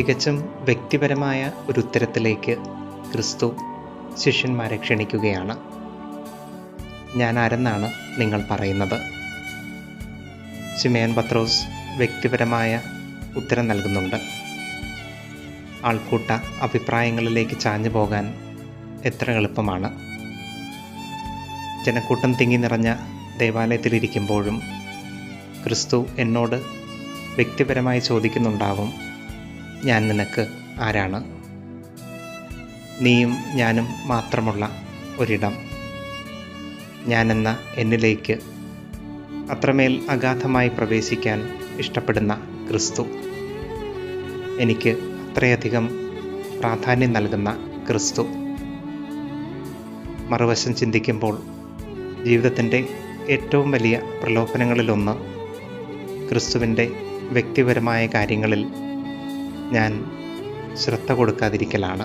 തികച്ചും വ്യക്തിപരമായ ഒരു ഉത്തരത്തിലേക്ക് ക്രിസ്തു ശിഷ്യന്മാരെ ക്ഷണിക്കുകയാണ്. ഞാൻ ആരെന്നാണ് നിങ്ങൾ പറയുന്നത്? ശിമയോൻ പത്രോസ് വ്യക്തിപരമായ ഉത്തരം നൽകുന്നുണ്ട്. ആൾക്കൂട്ട അഭിപ്രായങ്ങളിലേക്ക് ചാഞ്ഞു പോകാൻ എത്ര എളുപ്പമാണ്. ജനക്കൂട്ടം തിങ്ങി നിറഞ്ഞ ദേവാലയത്തിലിരിക്കുമ്പോഴും ക്രിസ്തു എന്നോട് വ്യക്തിപരമായി ചോദിക്കുന്നുണ്ടാവും, ഞാൻ നിനക്ക് ആരാണ്? നീയും ഞാനും മാത്രമുള്ള ഒരിടം, ഞാനെന്ന എന്നിലേക്ക് അത്രമേൽ അഗാധമായി പ്രവേശിക്കാൻ ഇഷ്ടപ്പെടുന്ന ക്രിസ്തു, എനിക്ക് അത്രയധികം പ്രാധാന്യം നൽകുന്ന ക്രിസ്തു. മറുവശം ചിന്തിക്കുമ്പോൾ ജീവിതത്തിൻ്റെ ഏറ്റവും വലിയ പ്രലോഭനങ്ങളിലൊന്ന് ക്രിസ്തുവിൻ്റെ വ്യക്തിപരമായ കാര്യങ്ങളിൽ ഞാൻ ശ്രദ്ധ കൊടുക്കാതിരിക്കലാണ്.